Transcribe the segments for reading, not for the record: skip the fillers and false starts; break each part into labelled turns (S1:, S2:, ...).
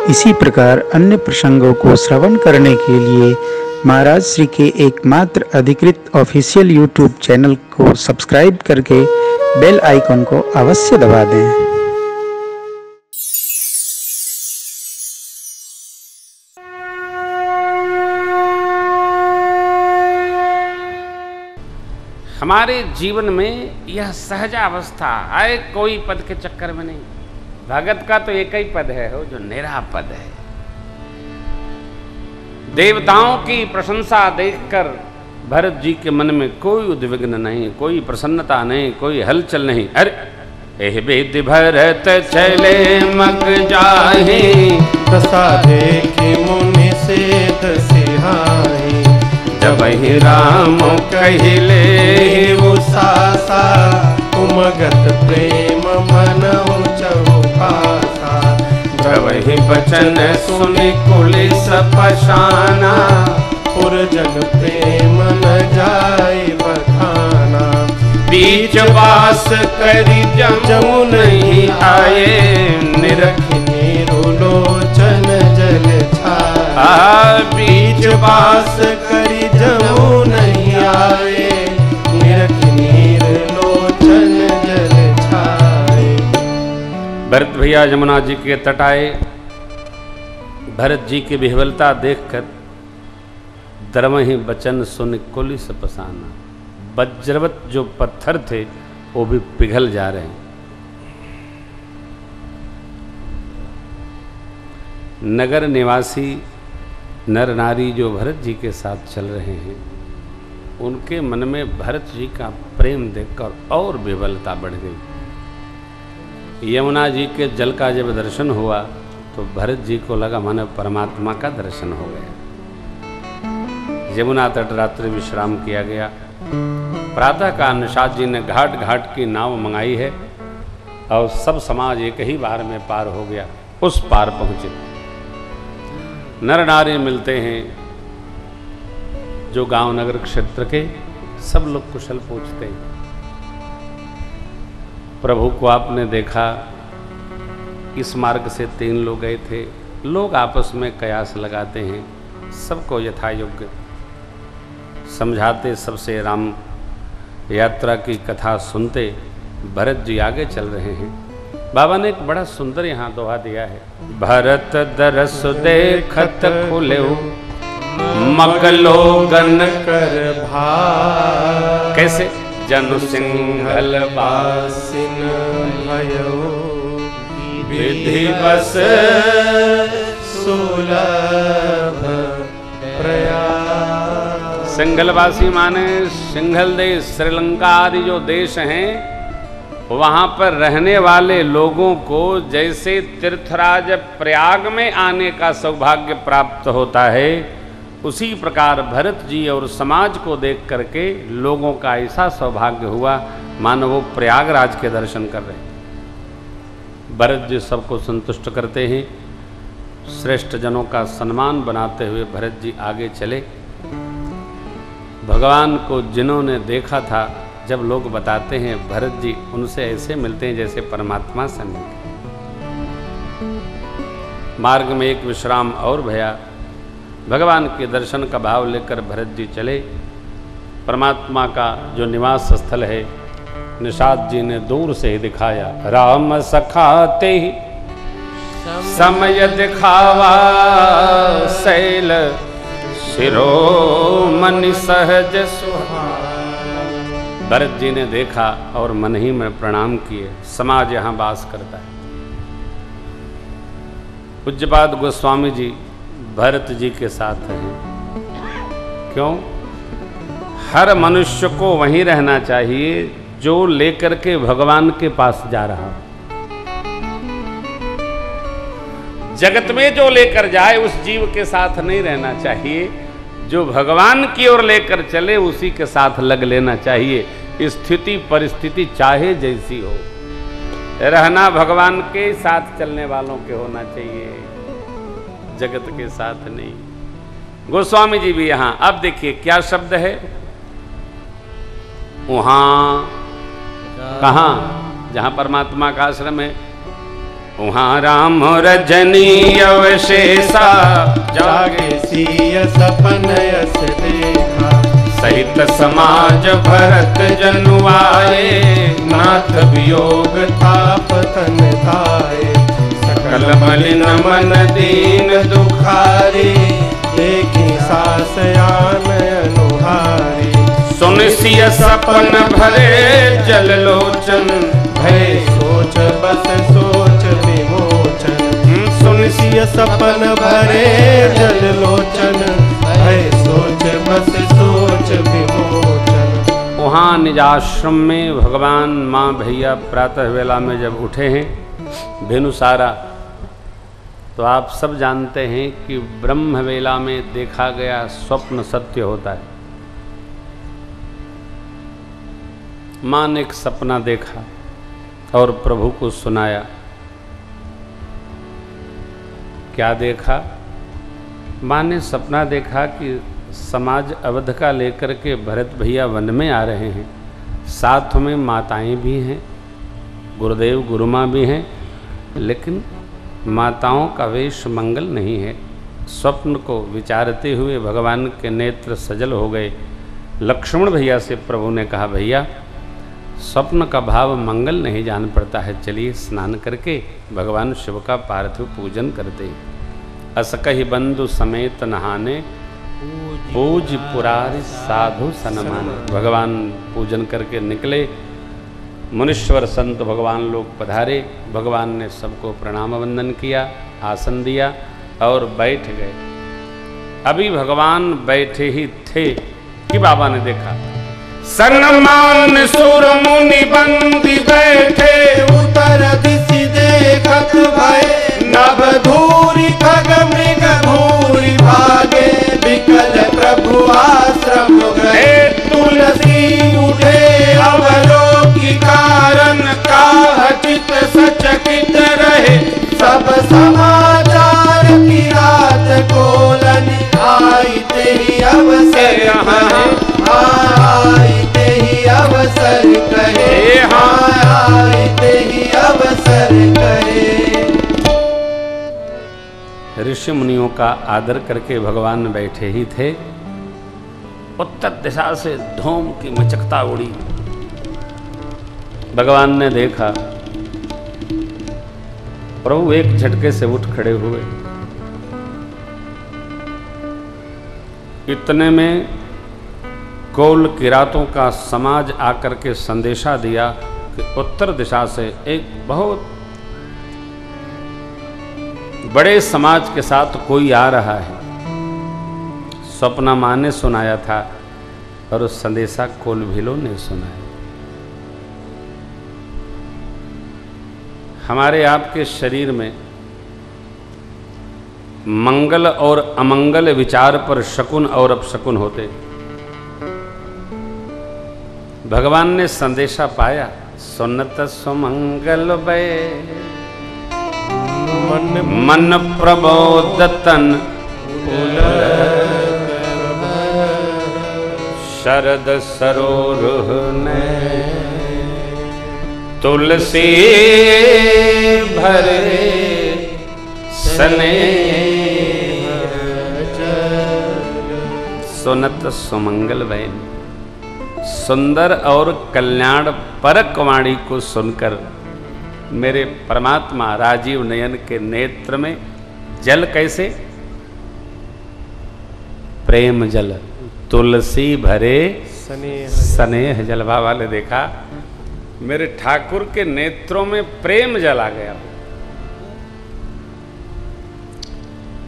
S1: इसी प्रकार अन्य प्रसंगों को श्रवण करने के लिए महाराज श्री के एकमात्र अधिकृत ऑफिशियल यूट्यूब चैनल को सब्सक्राइब करके बेल आइकन को अवश्य दबा दें।
S2: हमारे जीवन में यह सहजावस्था आए, कोई पद के चक्कर में नहीं। भगत का तो एक ही पद है हो, जो निरा पद है। देवताओं की प्रशंसा देखकर भरत जी के मन में कोई उद्विग्न नहीं, कोई प्रसन्नता नहीं, कोई हलचल नहीं। अरे एह बेद भरत चले मग जाहे,
S3: दशा देखे मुनि से दसिहाई।
S2: जब ही राम कहिले
S3: उसासा, उमगत प्रेम मन चौपासा।
S2: जब ही बचन सुनि कुलिस पशाना,
S3: पुरजन प्रेम न जाय बखाना।
S2: बीच वास करी जमु नहीं आए, निरख
S3: निरुलोचन जल छाए।
S2: बीच
S3: वास करी जमु नहीं आए, निरख निरुलोचन जल छाए।
S2: भरत भैया यमुना जी के तट आए। भरत जी की विह्वलता देखकर द्रवहि बचन सुन कुलिस पसाना। वज्रवत जो पत्थर थे वो भी पिघल जा रहे हैं। नगर निवासी नर नारी जो भरत जी के साथ चल रहे हैं, उनके मन में भरत जी का प्रेम देखकर और विह्वलता बढ़ गई। यमुना जी के जल का जब दर्शन हुआ तो भरत जी को लगा मानो परमात्मा का दर्शन हो गया। यमुना तट रात्रि विश्राम किया गया। प्रातः का निषाद जी ने घाट घाट की नाव मंगाई है और सब समाज एक ही बार में पार हो गया। उस पार पहुंचे। नर नारी मिलते हैं, जो गांव नगर क्षेत्र के सब लोग कुशल पूछते हैं। प्रभु को आपने देखा, इस मार्ग से 3 लोग गए थे। लोग आपस में कयास लगाते हैं, सबको यथा योग्य समझाते, सबसे राम यात्रा की कथा सुनते भरत जी आगे चल रहे हैं। बाबा ने एक बड़ा सुंदर यहाँ दोहा दिया है। भरत दरस देखत खुलेउ, मगलो गन
S3: कर भाई।
S2: कैसे जनु सिंघल
S3: बासिन भयो,
S2: विधि बस
S3: सुलभ प्रयाग।
S2: सिंघलवासी माने सिंघल देश, श्रीलंका आदि जो देश हैं, वहाँ पर रहने वाले लोगों को जैसे तीर्थराज प्रयाग में आने का सौभाग्य प्राप्त होता है, उसी प्रकार भरत जी और समाज को देख करके लोगों का ऐसा सौभाग्य हुआ मानो वो प्रयागराज के दर्शन कर रहे हैं। भरत जी सबको संतुष्ट करते हैं। श्रेष्ठ जनों का सम्मान बनाते हुए भरत जी आगे चले। भगवान को जिन्होंने देखा था, जब लोग बताते हैं भरत जी उनसे ऐसे मिलते हैं जैसे परमात्मा से मिलते। मार्ग में एक विश्राम और भया। भगवान के दर्शन का भाव लेकर भरत जी चले। परमात्मा का जो निवास स्थल है, निषाद जी ने दूर से ही दिखाया। राम सखाते ही समय दिखावा, शैल शिरोमणि सहज सुहावा। भरत जी ने देखा और मन ही में प्रणाम किए। समाज यहाँ वास करता है। पूज्यपाद गोस्वामी जी भरत जी के साथ हैं। क्यों? हर मनुष्य को वहीं रहना चाहिए जो लेकर के भगवान के पास जा रहा हो। जगत में जो लेकर जाए उस जीव के साथ नहीं रहना चाहिए। जो भगवान की ओर लेकर चले उसी के साथ लग लेना चाहिए। स्थिति परिस्थिति चाहे जैसी हो, रहना भगवान के साथ चलने वालों के होना चाहिए, जगत के साथ नहीं। गोस्वामी जी भी यहाँ, अब देखिए क्या शब्द है, वहाँ कहाँ जहाँ परमात्मा का आश्रम है, वहाँ राम रजनी अवशेषा
S3: जागे सिय सपन यस देखा।
S2: सहित समाज भरत जनु आए
S3: नाथ वियोग ताप तन ताए।
S2: सकल मलिन मन दीन
S3: दुखारी देखी सास आन अनुहारी।
S2: सुन सिय सपन भरे जल लोचन
S3: भय सोच बस सोच विमोचन। सुन सिय सपन भरे जल लोचन भय सोच बस सोच विमोचन।
S2: वहाँ निज आश्रम में भगवान माँ भैया प्रातः वेला में जब उठे हैं भेनुसारा, तो आप सब जानते हैं कि ब्रह्म वेला में देखा गया स्वप्न सत्य होता है। माँ ने एक सपना देखा और प्रभु को सुनाया। क्या देखा? माँ ने सपना देखा कि समाज अवध का लेकर के भरत भैया वन में आ रहे हैं, साथ में माताएं भी हैं, गुरुदेव गुरुमाँ भी हैं, लेकिन माताओं का वेश मंगल नहीं है। स्वप्न को विचारते हुए भगवान के नेत्र सजल हो गए। लक्ष्मण भैया से प्रभु ने कहा, भैया स्वप्न का भाव मंगल नहीं जान पड़ता है, चलिए स्नान करके भगवान शिव का पार्थिव पूजन करते हैं। असकहि बंधु समेत नहाने पूज पुरारी साधु सनमाने। भगवान पूजन करके निकले, मुनीश्वर संत भगवान लोग पधारे। भगवान ने सबको प्रणाम वंदन किया, आसन दिया और बैठ गए। अभी भगवान बैठे ही थे कि बाबा ने देखा सन्मान सुर मुनि बंदी बैठे।
S3: उतर दिशि देखत भय नभ धूरी खग मृग भूरि भागे। विकल प्रभु आश्रम गए तुलसी उठे अवलोकि कारण। काह चित सचकित रहे सब समाचार की रात कोलन। आई तेहि अवसर आई तेहि अवसर कहे। आई तेहि अवसर कहे।
S2: ऋषि मुनियों का आदर करके भगवान बैठे ही थे। उत्तर दिशा से धूम की मचकता उड़ी। भगवान ने देखा, प्रभु एक झटके से उठ खड़े हुए। इतने में कौल किरातों का समाज आकर के संदेशा दिया कि उत्तर दिशा से एक बहुत बड़े समाज के साथ कोई आ रहा है। स्वप्ना माँ ने सुनाया था और उस संदेशा कोल भीलों ने सुनाया। हमारे आपके शरीर में मंगल और अमंगल विचार पर शकुन और अपशकुन होते। भगवान ने संदेशा पाया, सुनत सुमंगल बै मन प्रबोधतन शरद सरोरुह ने तुलसी भरे सने। सुनत सुमंगल वैन, सुंदर और कल्याण परक वाणी को सुनकर मेरे परमात्मा राजीव नयन के नेत्र में जल कैसे? प्रेम जल, तुलसी भरे स्नेह जल। बाबा ने देखा मेरे ठाकुर के नेत्रों में प्रेम जल आ गया।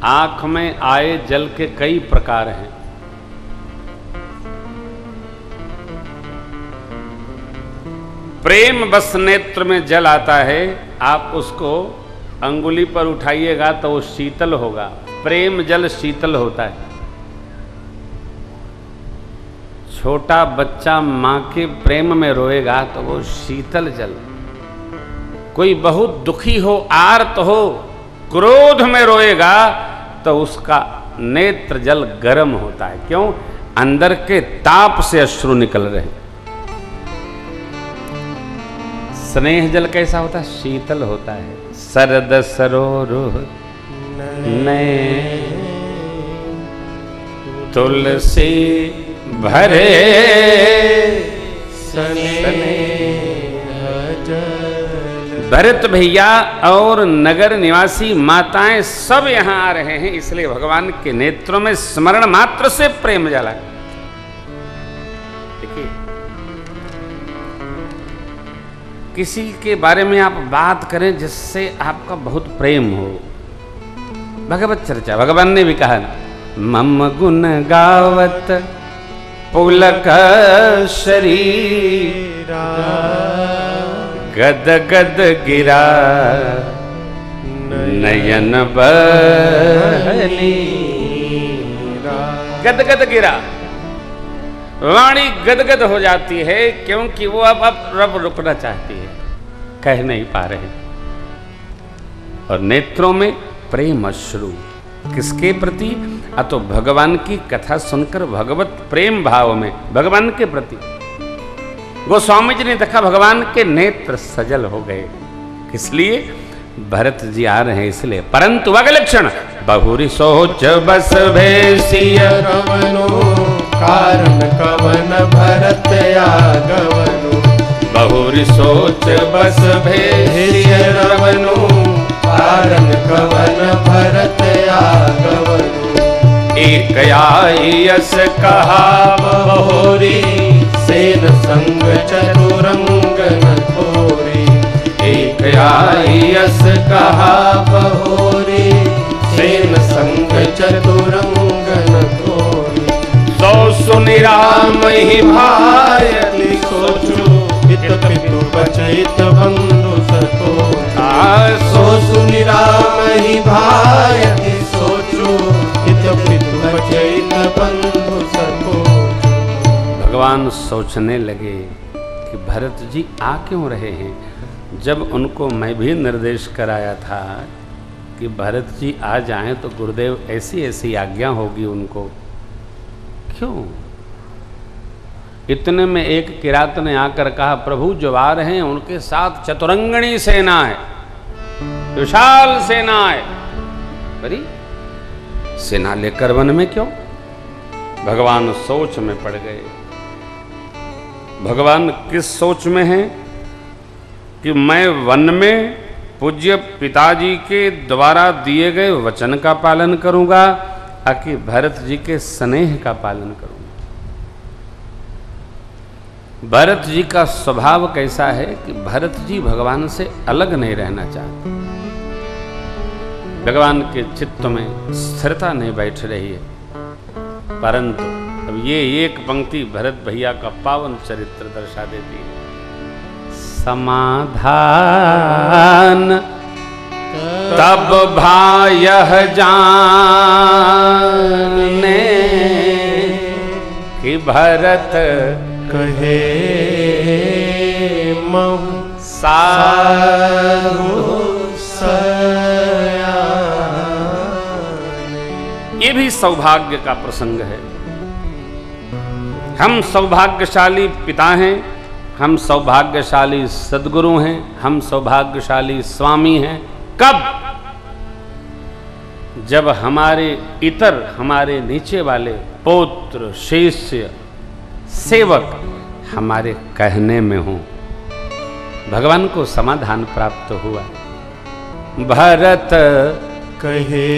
S2: आंख में आए जल के कई प्रकार हैं। प्रेम बस नेत्र में जल आता है, आप उसको अंगुली पर उठाइएगा तो वो शीतल होगा। प्रेम जल शीतल होता है। छोटा बच्चा मां के प्रेम में रोएगा तो वो शीतल जल। कोई बहुत दुखी हो, आर्त हो, क्रोध में रोएगा तो उसका नेत्र जल गर्म होता है। क्यों? अंदर के ताप से अश्रु निकल रहे। स्नेह जल कैसा होता है? शीतल होता है। सरद सरोरुह नए तुलसी भरे सने। भरत भैया और नगर निवासी माताएं सब यहां आ रहे हैं, इसलिए भगवान के नेत्रों में स्मरण मात्र से प्रेम जला। देखिए, किसी के बारे में आप बात करें जिससे आपका बहुत प्रेम हो, भगवत चर्चा। भगवान ने भी कहा, मम गुण गावत पुलक शरीर गद गद गिरा नयन बहनी। गद गद गिरा, वाणी गदगद हो जाती है, क्योंकि वो अब रुकना चाहती है, कह नहीं पा रहे। और नेत्रों में प्रेम अश्रु, किसके प्रति? तो भगवान की कथा सुनकर भगवत प्रेम भाव में भगवान के प्रति। गोस्वामी जी ने देखा भगवान के नेत्र सजल हो गए, इसलिए भरत जी आ रहे हैं इसलिए। परंतु अगलक्षण बहुरी सोच बस भेसिय
S3: रवनो कारण कवन भरत आगवनु।
S2: बहुरी सोच बस भेसिय
S3: रवनो कारण कवन भरत आगवनु।
S2: एक आयस कहा
S3: बहुरी सेन संग चतुरंग न थोरी।
S2: एक आयस
S3: कहा बहुरी सेन संग चतुरंग न थोरी।
S2: सो सुनि राम ही भाय
S3: सोचो हित पितु बचित बंधु सतो। सो सुनि राम ही भाय सोचो हित पितु बचित बंधु सतो।
S2: भगवान सोचने लगे कि भरत जी आ क्यों रहे हैं, जब उनको मैं भी निर्देश कराया था कि भरत जी आ जाएं तो गुरुदेव ऐसी ऐसी आज्ञा होगी उनको, क्यों? इतने में एक किरात ने आकर कहा, प्रभु जो आ रहे हैं उनके साथ चतुरंगणी सेना है, विशाल सेना है। बड़ी सेना लेकर वन में क्यों? भगवान सोच में पड़ गए। भगवान किस सोच में हैं कि मैं वन में पूज्य पिताजी के द्वारा दिए गए वचन का पालन करूंगा, ताकि भरत जी के स्नेह का पालन करूंगा। भरत जी का स्वभाव कैसा है कि भरत जी भगवान से अलग नहीं रहना चाहते। भगवान के चित्त में स्थिरता नहीं बैठ रही है। परंतु अब ये एक पंक्ति भरत भैया का पावन चरित्र दर्शा देती है। समाधान तब भायः जाने कि भरत
S3: कहे महु
S2: साधु ये भी सौभाग्य का प्रसंग है। हम सौभाग्यशाली पिता हैं, हम सौभाग्यशाली सद्गुरु हैं, हम सौभाग्यशाली स्वामी हैं। कब? जब हमारे इतर, हमारे नीचे वाले पौत्र, शिष्य, सेवक हमारे कहने में हों। भगवान को समाधान प्राप्त हुआ। भरत
S3: कहे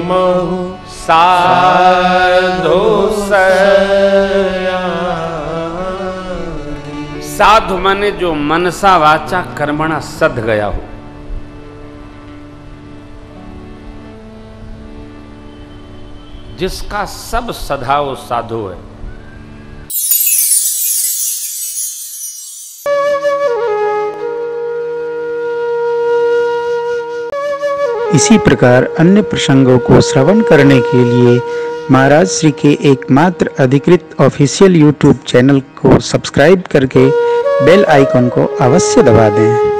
S3: महु
S2: साधु साधु माने जो मनसा वाचा कर्मणा सध गया हो। जिसका सब सधा वो साधु है।
S1: इसी प्रकार अन्य प्रसंगों को श्रवण करने के लिए महाराज श्री के एकमात्र अधिकृत ऑफिशियल YouTube चैनल को सब्सक्राइब करके बेल आइकन को अवश्य दबा दें।